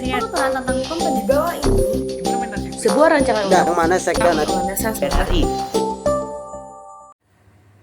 fungsinya. Pengaturan tentang di bawah ini Sebuah rancangan Yang mana sekda RI.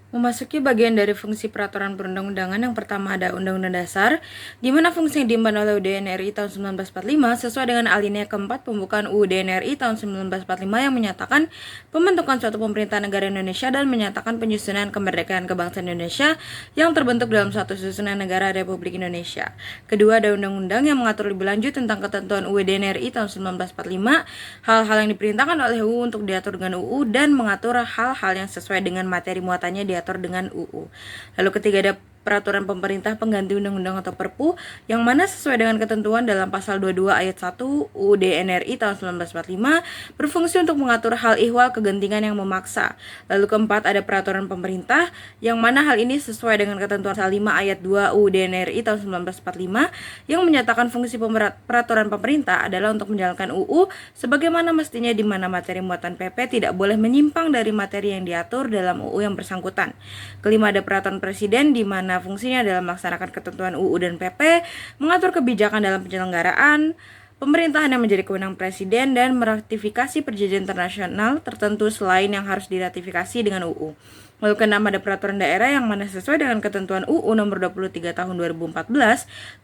Memasuki bagian dari fungsi peraturan perundang-undangan, yang pertama ada Undang-Undang Dasar, di mana fungsi yang diemban oleh UUD NRI tahun 1945 sesuai dengan alinea keempat pembukaan UUD NRI tahun 1945 yang menyatakan pembentukan suatu pemerintahan negara Indonesia dan menyatakan penyusunan kemerdekaan kebangsaan Indonesia yang terbentuk dalam suatu susunan negara Republik Indonesia. Kedua, ada Undang-Undang yang mengatur lebih lanjut tentang ketentuan UUD NRI tahun 1945, hal-hal yang diperintahkan oleh UU untuk diatur dengan UU dan mengatur hal-hal yang sesuai dengan materi muatannya diatur dengan UU. Lalu ketiga, ada peraturan pemerintah pengganti undang-undang atau Perpu yang mana sesuai dengan ketentuan dalam pasal 22 ayat 1 UUD NRI tahun 1945 berfungsi untuk mengatur hal ihwal kegentingan yang memaksa. Lalu keempat, ada peraturan pemerintah yang mana hal ini sesuai dengan ketentuan pasal 5 ayat 2 UUD NRI tahun 1945 yang menyatakan fungsi peraturan pemerintah adalah untuk menjalankan UU sebagaimana mestinya, di mana materi muatan PP tidak boleh menyimpang dari materi yang diatur dalam UU yang bersangkutan. Kelima, ada peraturan presiden di mana fungsinya adalah melaksanakan ketentuan UU dan PP, mengatur kebijakan dalam penyelenggaraan pemerintahan yang menjadi kewenangan presiden dan meratifikasi perjanjian internasional tertentu selain yang harus diratifikasi dengan UU. Lalu keenam, ada peraturan daerah yang mana sesuai dengan ketentuan UU nomor 23 tahun 2014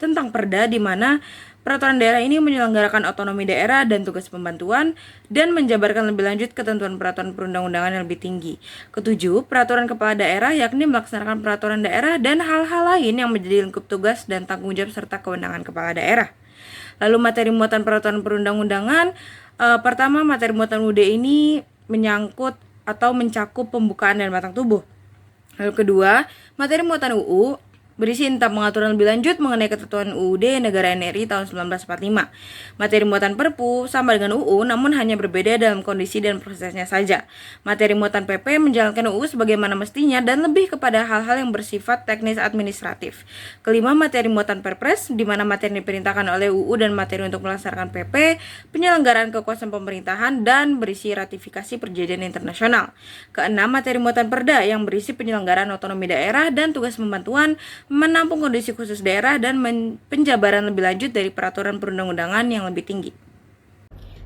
tentang Perda, di mana peraturan daerah ini menyelenggarakan otonomi daerah dan tugas pembantuan dan menjabarkan lebih lanjut ketentuan peraturan perundang-undangan yang lebih tinggi. Ketujuh, peraturan kepala daerah yakni melaksanakan peraturan daerah dan hal-hal lain yang menjadi lingkup tugas dan tanggung jawab serta kewenangan kepala daerah. Lalu materi muatan peraturan perundang-undangan, pertama, materi muatan UUD ini menyangkut atau mencakup pembukaan dan batang tubuh. Lalu kedua, materi muatan UU berisi tentang pengaturan lebih lanjut mengenai ketentuan UUD Negara NRI tahun 1945. Materi muatan Perpu sama dengan UU namun hanya berbeda dalam kondisi dan prosesnya saja. Materi muatan PP menjalankan UU sebagaimana mestinya dan lebih kepada hal-hal yang bersifat teknis administratif. Kelima, materi muatan Perpres, di mana materi diperintahkan oleh UU dan materi untuk melaksanakan PP, penyelenggaraan kekuasaan pemerintahan dan berisi ratifikasi perjanjian internasional. Keenam, materi muatan Perda yang berisi penyelenggaraan otonomi daerah dan tugas pembantuan, menampung kondisi khusus daerah dan penjabaran lebih lanjut dari peraturan perundang-undangan yang lebih tinggi.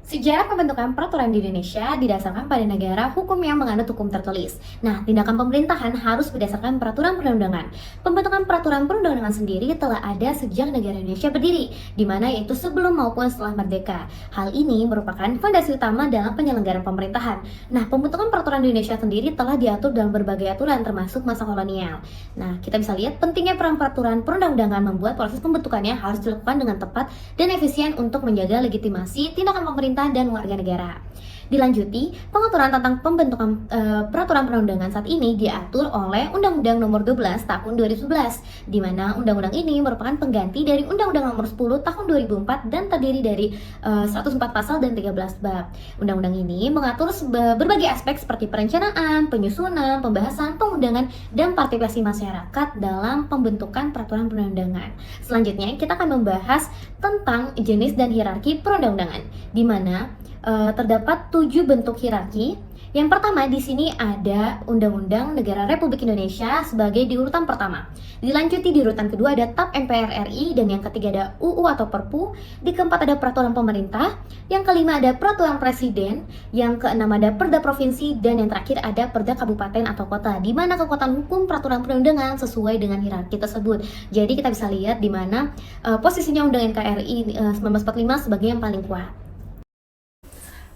Sejarah pembentukan peraturan di Indonesia didasarkan pada negara hukum yang menganut hukum tertulis. Nah, tindakan pemerintahan harus berdasarkan peraturan perundang-undangan. Pembentukan peraturan perundang-undangan sendiri telah ada sejak negara Indonesia berdiri, di mana yaitu sebelum maupun setelah merdeka. Hal ini merupakan fondasi utama dalam penyelenggaraan pemerintahan. Nah, pembentukan peraturan di Indonesia sendiri telah diatur dalam berbagai aturan termasuk masa kolonial. Nah, kita bisa lihat pentingnya peran peraturan perundang-undangan membuat proses pembentukannya harus dilakukan dengan tepat dan efisien untuk menjaga legitimasi tindakan pemerintah dan warga negara. Dilanjuti, pengaturan tentang pembentukan peraturan perundang-undangan saat ini diatur oleh Undang-Undang Nomor 12 Tahun 2011, di mana undang-undang ini merupakan pengganti dari Undang-Undang Nomor 10 Tahun 2004 dan terdiri dari 104 pasal dan 13 bab. Undang-undang ini mengatur berbagai aspek seperti perencanaan, penyusunan, pembahasan, pengundangan, dan partisipasi masyarakat dalam pembentukan peraturan perundang-undangan. Selanjutnya, kita akan membahas tentang jenis dan hierarki perundang-undangan, di mana terdapat 7 bentuk hierarki. Yang pertama di sini ada Undang-Undang Negara Republik Indonesia sebagai di urutan pertama. Dilanjuti di urutan kedua ada TAP MPR RI, dan yang ketiga ada UU atau Perpu. Di keempat ada peraturan pemerintah. Yang kelima ada peraturan presiden. Yang keenam ada perda provinsi, dan yang terakhir ada perda kabupaten atau kota, di mana kekuatan hukum peraturan perundang-undangan sesuai dengan hierarki tersebut. Jadi kita bisa lihat di mana posisinya Undang NKRI 1945 sebagai yang paling kuat.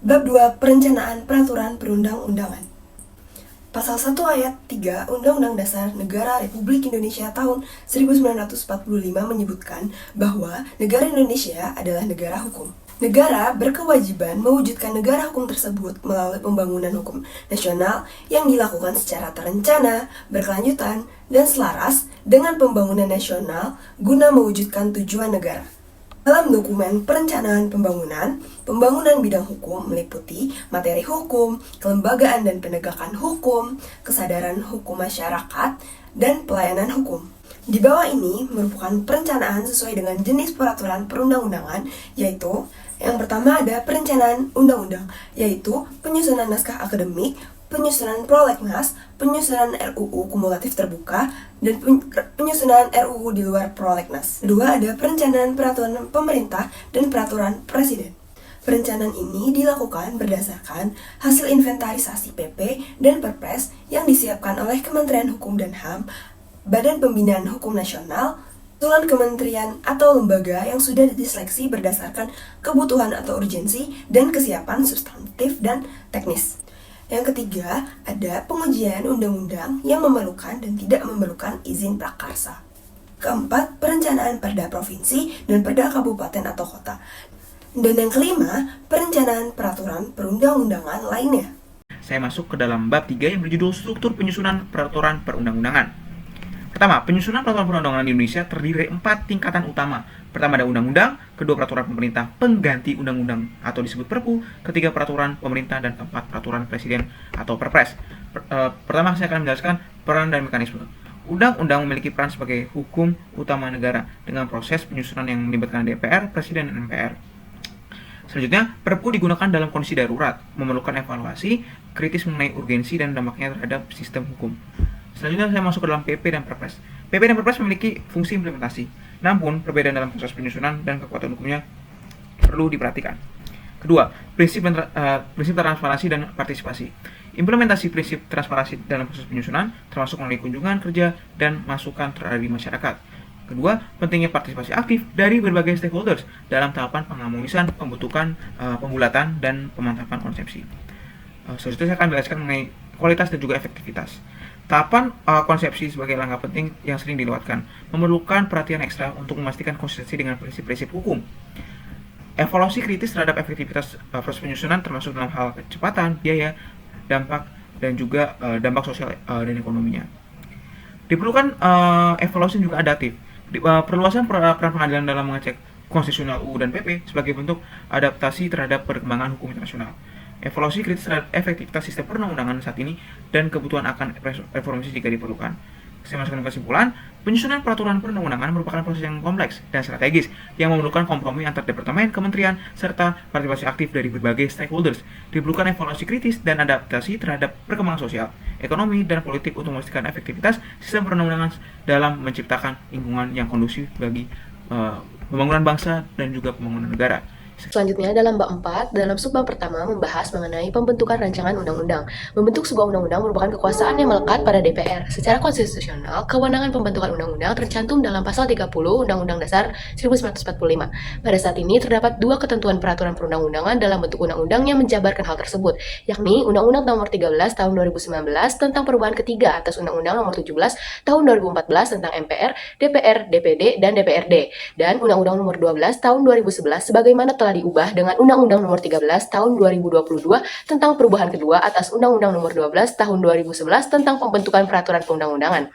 Bab 2. Perencanaan Peraturan Perundang-undangan. Pasal 1 ayat 3 Undang-Undang Dasar Negara Republik Indonesia tahun 1945 menyebutkan bahwa negara Indonesia adalah negara hukum. Negara berkewajiban mewujudkan negara hukum tersebut melalui pembangunan hukum nasional yang dilakukan secara terencana, berkelanjutan, dan selaras dengan pembangunan nasional guna mewujudkan tujuan negara. Dalam dokumen perencanaan pembangunan bidang hukum meliputi materi hukum, kelembagaan dan penegakan hukum, kesadaran hukum masyarakat, dan pelayanan hukum. Di bawah ini merupakan perencanaan sesuai dengan jenis peraturan perundang-undangan, yaitu yang pertama ada perencanaan undang-undang, yaitu penyusunan naskah akademik, penyusunan prolegnas, penyusunan RUU kumulatif terbuka, dan penyusunan RUU di luar prolegnas. Kedua, ada perencanaan peraturan pemerintah dan peraturan presiden. Perencanaan ini dilakukan berdasarkan hasil inventarisasi PP dan Perpres yang disiapkan oleh Kementerian Hukum dan HAM, Badan Pembinaan Hukum Nasional, usulan kementerian atau lembaga yang sudah diseleksi berdasarkan kebutuhan atau urgensi dan kesiapan substantif dan teknis. Yang ketiga, ada pengujian undang-undang yang memerlukan dan tidak memerlukan izin prakarsa. Keempat, perencanaan perda provinsi dan perda kabupaten atau kota. Dan yang kelima, perencanaan peraturan perundang-undangan lainnya. Saya masuk ke dalam bab 3 yang berjudul struktur penyusunan peraturan perundang-undangan. Pertama, penyusunan peraturan perundang-undangan di Indonesia terdiri dari 4 tingkatan utama. Pertama ada undang-undang, kedua peraturan pemerintah pengganti undang-undang atau disebut Perpu, ketiga peraturan pemerintah, dan keempat peraturan presiden atau Perpres. Pertama saya akan menjelaskan peran dan mekanisme. Undang-undang memiliki peran sebagai hukum utama negara dengan proses penyusunan yang melibatkan DPR, Presiden, dan MPR. Selanjutnya, Perpu digunakan dalam kondisi darurat, memerlukan evaluasi kritis mengenai urgensi dan dampaknya terhadap sistem hukum. Selanjutnya saya masuk ke dalam PP dan Perpres. PP dan Perpres memiliki fungsi implementasi, namun perbedaan dalam proses penyusunan dan kekuatan hukumnya perlu diperhatikan. Kedua, prinsip transparansi dan partisipasi. Implementasi prinsip transparansi dalam proses penyusunan termasuk melalui kunjungan kerja dan masukan dari masyarakat. Kedua, pentingnya partisipasi aktif dari berbagai stakeholders dalam tahapan pengharmonisan, pembentukan, pembulatan, dan pemantapan konsepsi. Selanjutnya saya akan menjelaskan mengenai kualitas dan juga efektivitas. Tahapan konsepsi sebagai langkah penting yang sering dilewatkan, memerlukan perhatian ekstra untuk memastikan konsistensi dengan prinsip-prinsip hukum. Evaluasi kritis terhadap efektivitas proses penyusunan termasuk dalam hal kecepatan, biaya, dampak, dan juga dampak sosial dan ekonominya. Diperlukan evaluasi juga adaptif. Perluasan peran pengadilan dalam mengecek konstitusional UU dan PP sebagai bentuk adaptasi terhadap perkembangan hukum internasional. Evaluasi kritis terhadap efektivitas sistem perundang-undangan saat ini dan kebutuhan akan reformasi jika diperlukan. Saya masukkan kesimpulan, penyusunan peraturan perundang-undangan merupakan proses yang kompleks dan strategis yang memerlukan kompromi antar departemen, kementerian, serta partisipasi aktif dari berbagai stakeholders. Diperlukan evaluasi kritis dan adaptasi terhadap perkembangan sosial, ekonomi, dan politik untuk memastikan efektivitas sistem perundang-undangan dalam menciptakan lingkungan yang kondusif bagi pembangunan bangsa dan juga pembangunan negara. Selanjutnya dalam bab 4, dalam subbab pertama membahas mengenai pembentukan rancangan undang-undang. Membentuk sebuah undang-undang merupakan kekuasaan yang melekat pada DPR. Secara konstitusional, kewenangan pembentukan undang-undang tercantum dalam pasal 30 Undang-Undang Dasar 1945. Pada saat ini terdapat dua ketentuan peraturan perundang-undangan dalam bentuk undang-undang yang menjabarkan hal tersebut, yakni Undang-Undang Nomor 13 Tahun 2019 tentang perubahan ketiga atas Undang-Undang Nomor 17 Tahun 2014 tentang MPR, DPR, DPD, dan DPRD, dan Undang-Undang Nomor 12 Tahun 2011 sebagaimana telah diubah dengan Undang-Undang Nomor 13 Tahun 2022 tentang perubahan kedua atas Undang-Undang Nomor 12 Tahun 2011 tentang pembentukan peraturan perundang-undangan.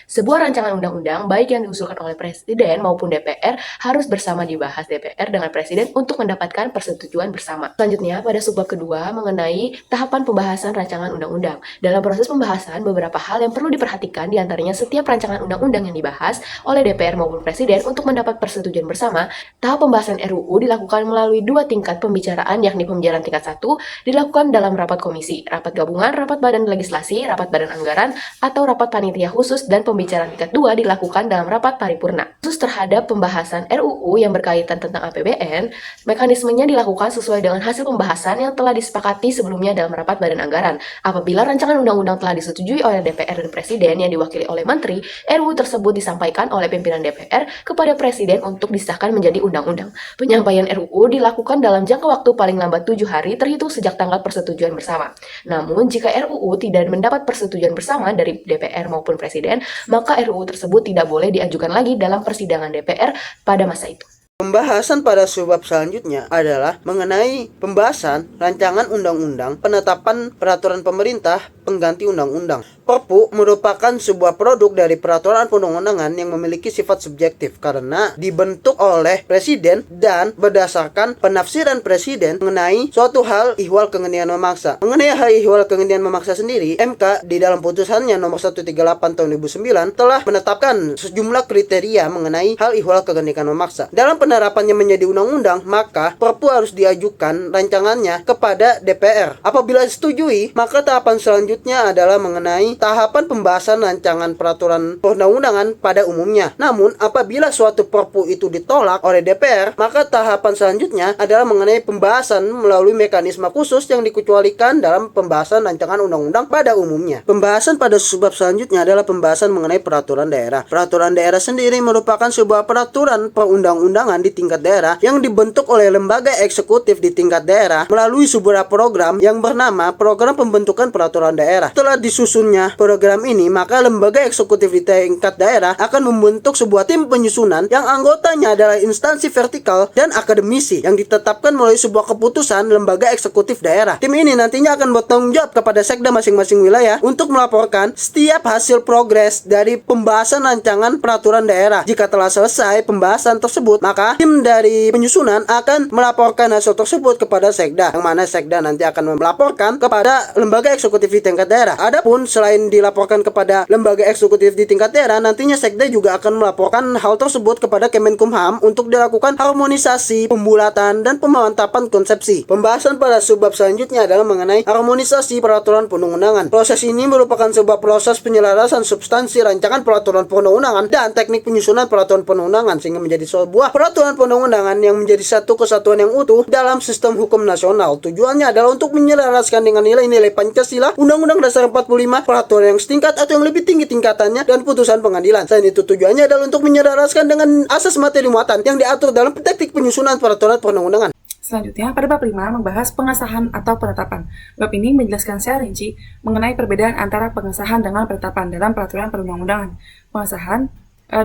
Sebuah rancangan undang-undang baik yang diusulkan oleh Presiden maupun DPR harus bersama dibahas DPR dengan Presiden untuk mendapatkan persetujuan bersama. Selanjutnya pada subbab kedua mengenai tahapan pembahasan rancangan undang-undang. Dalam proses pembahasan beberapa hal yang perlu diperhatikan diantaranya setiap rancangan undang-undang yang dibahas oleh DPR maupun Presiden untuk mendapat persetujuan bersama. Tahap pembahasan RUU dilakukan melalui dua tingkat pembicaraan, yakni pembicaraan tingkat 1 dilakukan dalam rapat komisi, rapat gabungan, rapat badan legislasi, rapat badan anggaran, atau rapat panitia khusus, dan pembicaraan tingkat 2 dilakukan dalam rapat paripurna. Khusus terhadap pembahasan RUU yang berkaitan tentang APBN, mekanismenya dilakukan sesuai dengan hasil pembahasan yang telah disepakati sebelumnya dalam rapat badan anggaran. Apabila rancangan undang-undang telah disetujui oleh DPR dan Presiden yang diwakili oleh Menteri, RUU tersebut disampaikan oleh pimpinan DPR kepada Presiden untuk disahkan menjadi undang-undang. Penyampaian RUU dilakukan dalam jangka waktu paling lambat 7 hari terhitung sejak tanggal persetujuan bersama. Namun, jika RUU tidak mendapat persetujuan bersama dari DPR maupun Presiden, maka RUU tersebut tidak boleh diajukan lagi dalam persidangan DPR pada masa itu. Pembahasan pada subbab selanjutnya adalah mengenai pembahasan rancangan undang-undang penetapan peraturan pemerintah pengganti undang-undang. Perpu merupakan sebuah produk dari peraturan perundang-undangan yang memiliki sifat subjektif karena dibentuk oleh presiden dan berdasarkan penafsiran presiden mengenai suatu hal ihwal kegentingan memaksa. Mengenai hal ihwal kegentingan memaksa sendiri, MK di dalam putusannya nomor 138 tahun 2009 telah menetapkan sejumlah kriteria mengenai hal ihwal kegentingan memaksa. Dalam penerapannya menjadi undang-undang, maka Perpu harus diajukan rancangannya kepada DPR. Apabila disetujui, maka tahapan selanjutnya adalah mengenai tahapan pembahasan rancangan peraturan perundang-undangan pada umumnya. Namun, apabila suatu perpu itu ditolak oleh DPR, maka tahapan selanjutnya adalah mengenai pembahasan melalui mekanisme khusus yang dikecualikan dalam pembahasan rancangan undang-undang pada umumnya. Pembahasan pada subbab selanjutnya adalah pembahasan mengenai peraturan daerah. Peraturan daerah sendiri merupakan sebuah peraturan perundang-undangan di tingkat daerah yang dibentuk oleh lembaga eksekutif di tingkat daerah melalui sebuah program yang bernama Program Pembentukan Peraturan Daerah. Setelah disusunnya program ini, maka lembaga eksekutif di tingkat daerah akan membentuk sebuah tim penyusunan yang anggotanya adalah instansi vertikal dan akademisi yang ditetapkan melalui sebuah keputusan lembaga eksekutif daerah. Tim ini nantinya akan bertanggung jawab kepada sekda masing-masing wilayah untuk melaporkan setiap hasil progres dari pembahasan rancangan peraturan daerah. Jika telah selesai pembahasan tersebut, maka tim dari penyusunan akan melaporkan hasil tersebut kepada sekda, yang mana sekda nanti akan melaporkan kepada lembaga eksekutif di tingkat daerah. Adapun selain dilaporkan kepada lembaga eksekutif di tingkat daerah, nantinya sekda juga akan melaporkan hal tersebut kepada Kemenkumham untuk dilakukan harmonisasi, pembulatan, dan pemantapan konsepsi. Pembahasan pada subbab selanjutnya adalah mengenai harmonisasi peraturan perundang-undangan. Proses ini merupakan sebuah proses penyelarasan substansi rancangan peraturan perundang-undangan dan teknik penyusunan peraturan perundang-undangan sehingga menjadi sebuah peraturan perundang-undangan yang menjadi satu kesatuan yang utuh dalam sistem hukum nasional. Tujuannya adalah untuk menyelaraskan dengan nilai-nilai Pancasila, Undang-Undang Dasar 45, peraturan yang setingkat atau yang lebih tinggi tingkatannya, dan putusan pengadilan. Selain itu, tujuannya adalah untuk menyelaraskan dengan asas materi muatan yang diatur dalam teknik penyusunan peraturan perundang-undangan. Selanjutnya, pada bab 5 membahas pengesahan atau penetapan. Bab ini menjelaskan secara rinci mengenai perbedaan antara pengesahan dengan penetapan dalam peraturan perundang-undangan. Pengesahan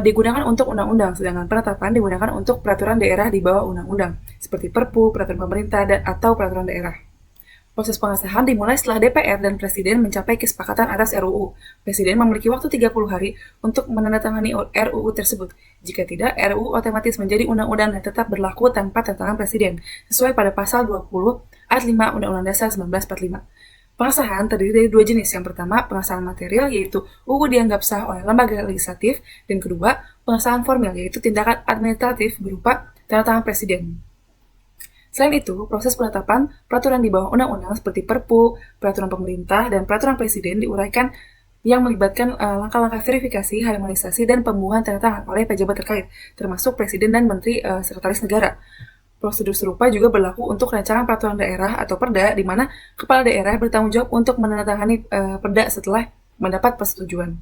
digunakan untuk undang-undang, sedangkan penetapan digunakan untuk peraturan daerah di bawah undang-undang, seperti Perpu, peraturan pemerintah, dan atau peraturan daerah. Proses pengesahan dimulai setelah DPR dan Presiden mencapai kesepakatan atas RUU. Presiden memiliki waktu 30 hari untuk menandatangani RUU tersebut. Jika tidak, RUU otomatis menjadi undang-undang dan tetap berlaku tanpa tantangan Presiden, sesuai pada pasal 20 ayat 5 Undang-Undang Dasar 1945. Pengesahan terdiri dari dua jenis. Yang pertama, pengesahan material, yaitu UU dianggap sah oleh lembaga legislatif, dan kedua, pengesahan formil, yaitu tindakan administratif berupa tanda tangan Presiden. Selain itu, proses penetapan peraturan di bawah undang-undang seperti Perpu, peraturan pemerintah, dan peraturan Presiden diuraikan yang melibatkan langkah-langkah verifikasi, harmonisasi, dan pembuahan tanda tangan oleh pejabat terkait, termasuk Presiden dan Menteri Sekretaris Negara. Prosedur serupa juga berlaku untuk rancangan peraturan daerah atau Perda, di mana kepala daerah bertanggung jawab untuk menandatangani Perda setelah mendapat persetujuan.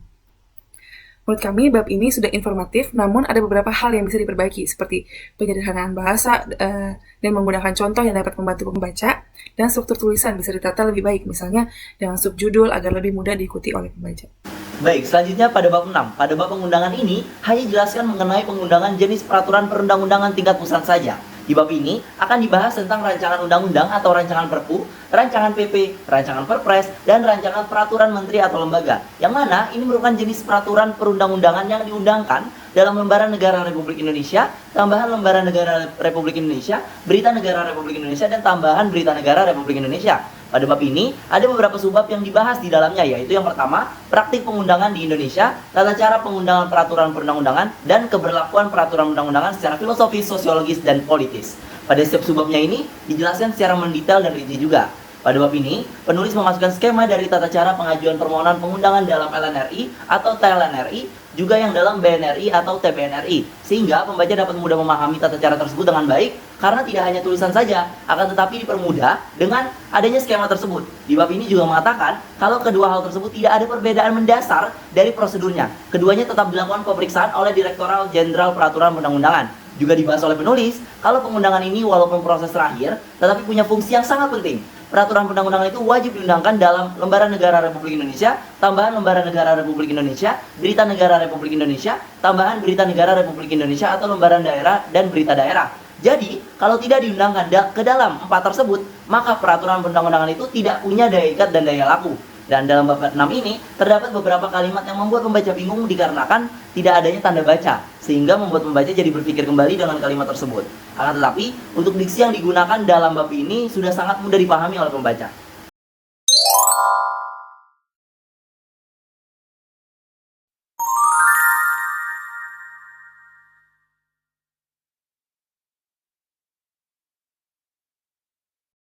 Menurut kami, bab ini sudah informatif, namun ada beberapa hal yang bisa diperbaiki, seperti penyederhanaan bahasa dan menggunakan contoh yang dapat membantu pembaca, dan struktur tulisan bisa ditata lebih baik, misalnya dengan subjudul agar lebih mudah diikuti oleh pembaca. Baik, selanjutnya pada bab 6. Pada bab pengundangan ini, hanya dijelaskan mengenai pengundangan jenis peraturan perundang-undangan tingkat pusat saja. Di bab ini akan dibahas tentang rancangan undang-undang atau rancangan Perpu, rancangan PP, rancangan Perpres, dan rancangan peraturan menteri atau lembaga. Yang mana ini merupakan jenis peraturan perundang-undangan yang diundangkan dalam Lembaran Negara Republik Indonesia, tambahan Lembaran Negara Republik Indonesia, Berita Negara Republik Indonesia, dan tambahan Berita Negara Republik Indonesia. Pada bab ini, ada beberapa subbab yang dibahas di dalamnya, yaitu yang pertama, praktik pengundangan di Indonesia, tata cara pengundangan peraturan perundang-undangan, dan keberlakuan peraturan undang-undangan secara filosofis, sosiologis, dan politis. Pada setiap subbabnya ini, dijelaskan secara mendetail dan rinci juga. Pada bab ini, penulis memasukkan skema dari tata cara pengajuan permohonan pengundangan dalam LNRI atau TLNRI, juga yang dalam BNRI atau TBNRI, sehingga pembaca dapat mudah memahami tata cara tersebut dengan baik, karena tidak hanya tulisan saja, akan tetapi dipermudah dengan adanya skema tersebut. Di bab ini juga mengatakan, kalau kedua hal tersebut tidak ada perbedaan mendasar dari prosedurnya. Keduanya tetap dilakukan pemeriksaan oleh Direktorat Jenderal Peraturan Perundang-undangan. Juga dibahas oleh penulis, kalau pengundangan ini walaupun proses terakhir, tetapi punya fungsi yang sangat penting. Peraturan perundang-undangan itu wajib diundangkan dalam Lembaran Negara Republik Indonesia, tambahan Lembaran Negara Republik Indonesia, Berita Negara Republik Indonesia, tambahan Berita Negara Republik Indonesia atau Lembaran Daerah dan Berita Daerah. Jadi, kalau tidak diundangkan ke dalam 4 tersebut, maka peraturan perundang-undangan itu tidak punya daya ikat dan daya laku. Dan dalam bab 6 ini terdapat beberapa kalimat yang membuat pembaca bingung dikarenakan tidak adanya tanda baca, sehingga membuat pembaca jadi berpikir kembali dengan kalimat tersebut. Akan tetapi, untuk diksi yang digunakan dalam bab ini sudah sangat mudah dipahami oleh pembaca.